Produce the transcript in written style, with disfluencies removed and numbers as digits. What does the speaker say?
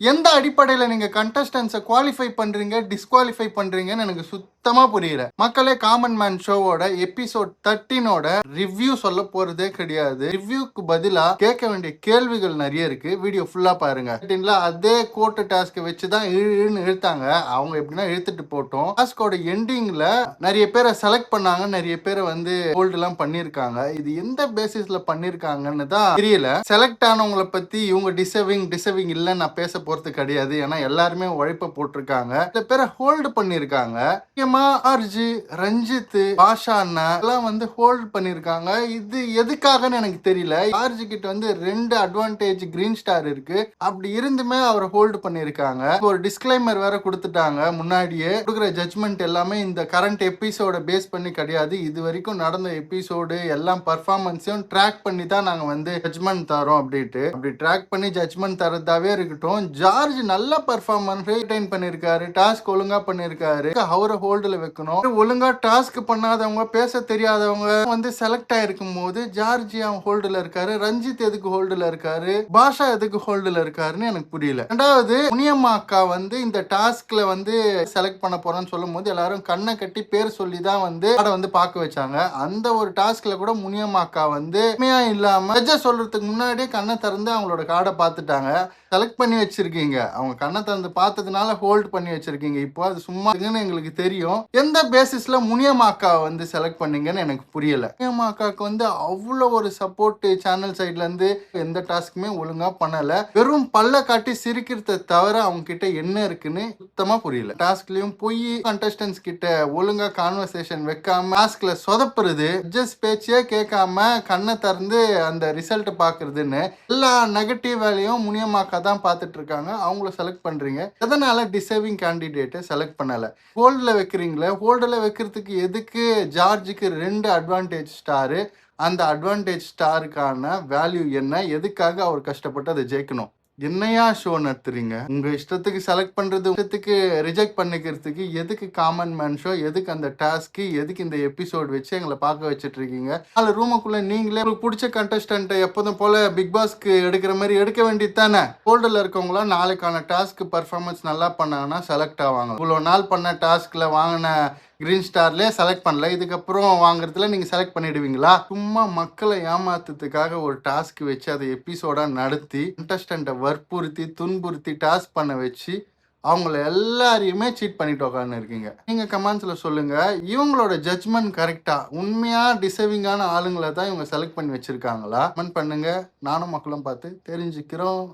எந்த அடிப்படையில நீங்க கண்டஸ்டன்ஸை குவாலிஃபை பண்றீங்க, டிஸ்குவாலிஃபை பண்றீங்கன்னு எனக்கு சுத்தமா புரியல. மக்களே, காமன் மேன் ஷோவோட எபிசோட் 13ஓட ரிவ்யூ சொல்ல போறதே கிடையாது. ரிவ்யூக்கு பதிலா கேட்க வேண்டிய கேள்விகள் நிறைய இருக்கு. வீடியோ ஃபுல்லா பாருங்க. அதே கோர்ட் டாஸ்க் வச்சுதான் இழுன்னு இழுத்தாங்க. அவங்க எப்படின்னா இழுத்துட்டு போட்டோம். டாஸ்கோட எண்டிங்ல நிறைய பேரை செலக்ட் பண்ணாங்க, நிறைய பேரை வந்து ஹோல்ட் எல்லாம் பண்ணிருக்காங்க. இது எந்த பேசிஸ்ல பண்ணிருக்காங்கன்னு தான் தெரியல. செலக்ட் ஆனவங்களை பத்தி இவங்க டிசர்விங் இல்ல நான் பேச போறது கிடையாது. ஏன்னா எல்லாருமே உழைப்ப போட்டிருக்காங்க. சில பேரை ஹோல்டு பண்ணிருக்காங்க. முக்கியமா ஆர்ஜி, ரஞ்சித், பாஷா அண்ணா எல்லாம் வந்து ஹோல்டு பண்ணிருக்காங்க. இது எதுக்காகன்னு எனக்கு தெரியல. ஆர்ஜி கிட்ட வந்து 2 அட்வான்டேஜ் கிரீன் ஸ்டார் இருக்கு. அப்படி இருந்துமே அவரை ஹோல்டு பண்ணிருக்காங்க. ஒரு டிஸ்க்ளைமர் வேற கொடுத்துட்டாங்க. முன்னாடியே கொடுக்குற ஜட்ஜ்மெண்ட் எல்லாமே இந்த கரண்ட் எபிசோட பேஸ் பண்ணி கிடையாது. இது வரைக்கும் நடந்த எபிசோடு எல்லாம் பர்ஃபார்மன்ஸையும் ட்ராக் பண்ணி தான் நாங்க வந்து ஜட்ஜ்மெண்ட் தரோம் அப்படின்ட்டு. அப்படி ட்ராக் பண்ணி ஜட்ஜ்மெண்ட் தரதாவே இருக்கட்டும். ஜார்ஜ் நல்ல பர்ஃபார்மன்ஸ் ரிட்டைன் பண்ணிருக்காரு. டாஸ்க் ஒழுங்கா பண்ணிருக்காரு. அவரை ஹோல்டுல வைக்கணும். ஒழுங்கா டாஸ்க் பண்ணாதவங்க, பேச தெரியாதவங்க வந்து செலக்ட் ஆயிருக்கும் போது ஜார்ஜ் ஹோல்டுல இருக்காரு, ரஞ்சித் எதுக்கு ஹோல்டுல இருக்காரு, பாஷா எதுக்கு ஹோல்டுல இருக்காருன்னு எனக்கு புரியல. ரெண்டாவது, முனியம்மா அக்கா வந்து இந்த டாஸ்க்ல வந்து செலக்ட் பண்ண போறேன்னு சொல்லும் போது எல்லாரும் கண்ணை கட்டி பேர் சொல்லி தான் வந்து அதை வந்து பார்க்க வச்சாங்க. அந்த ஒரு டாஸ்க்ல கூட முனியம்மா அக்கா வந்து உண்மையா இல்லாம சொல்றதுக்கு முன்னாடியே கண்ணை திறந்து அவங்களோட கார்டை பார்த்துட்டாங்க. செலக்ட் பண்ணி வச்சிருக்கீங்க. அவங்க கண்ணை திறந்து பார்த்ததுனால ஹோல்ட் பண்ணி வச்சிருக்கீங்க. இப்போ அது சும்மா எங்களுக்கு தெரியும். எந்த பேசிஸ்ல முனியம்மாக்கா வந்து செலக்ட் பண்ணீங்கன்னு எனக்கு புரியல. முனியம்மாக்காக்கு வந்து அவ்வளோ ஒரு சப்போர்ட் சேனல் சைட்ல இருந்து எந்த டாஸ்க்குமே ஒழுங்கா பண்ணல. வெறும் பல்ல காட்டி சிரிக்கிறத தவிர அவங்க கிட்ட என்ன இருக்குன்னு சுத்தமா புரியல. டாஸ்க்லயும் போய் கண்டஸ்டன்ஸ் கிட்ட ஒழுங்கா கான்வர்சேஷன் வைக்காம டாஸ்க்ல சொதப்புறது, ஜட்ஜஸ் பேச்சே கேட்காம கண்ணை திறந்து அந்த ரிசல்ட் பாக்குறதுன்னு எல்லா நெகட்டிவ் வேலையும் முனியம்மாக்கா தான் பார்த்துட்டு இருக்காங்க. அவங்கள செலக்ட் பண்றீங்க. எதனால டிசர்விங் கேண்டிடேட்டை செலக்ட் பண்ணல? ஹோல்டில் வைக்கிறீங்களே, ஹோல்டில் வைக்கிறதுக்கு எதுக்கு ஜார்ஜுக்கு 2 அட்வான்டேஜ் ஸ்டாரு? அந்த அட்வான்டேஜ் ஸ்டாருக்கான வேல்யூ என்ன? எதுக்காக அவர் கஷ்டப்பட்டு அதை ஜெயிக்கணும்? என்னையா ஷோ நடத்துறீங்க? உங்க இஷ்டத்துக்கு செலக்ட் பண்றது, இஷ்டத்துக்கு ரிஜெக்ட் பண்ணிக்கிறதுக்கு எதுக்கு காமன் மேன் ஷோ? எதுக்கு அந்த டாஸ்க்? எதுக்கு இந்த எபிசோட் வச்சு எங்களை பார்க்க வச்சுட்டு இருக்கீங்க? அதில் ரூமுக்குள்ள நீங்களே உங்களுக்கு பிடிச்ச கண்டஸ்டன்ட்டை எப்போதும் போல பிக் பாஸ்க்கு எடுக்கிற மாதிரி எடுக்க வேண்டியது தானே? ஹோல்டில் இருக்கவங்களாம் நாளைக்கான டாஸ்க் பர்ஃபார்மன்ஸ் நல்லா பண்ணாங்கன்னா செலக்ட் ஆவாங்க. இவ்வளோ நாள் பண்ண டாஸ்க்ல வாங்கின கிரீன் ஸ்டார்லேயே செலக்ட் பண்ணல, இதுக்கப்புறம் வாங்குறதுல நீங்கள் செலக்ட் பண்ணிடுவீங்களா? சும்மா மக்களை ஏமாத்துறதுக்காக ஒரு டாஸ்க் வச்சு அதை எபிசோடா நடத்தி கண்டஸ்டண்ட்டை வற்புறுத்தி துன்புறுத்தி டாஸ்க் பண்ண வச்சு அவங்கள எல்லாரையுமே சீட் பண்ணிட்டு உட்காந்து இருக்கீங்க. நீங்க கமெண்ட்ஸ்ல சொல்லுங்க, இவங்களோட ஜட்ஜ்மெண்ட் கரெக்டா? உண்மையா டிசர்விங்கான ஆளுங்களை தான் இவங்க செலக்ட் பண்ணி வச்சிருக்காங்களா? கமெண்ட் பண்ணுங்க. நானும் மக்களும் பார்த்து தெரிஞ்சுக்கிறோம்.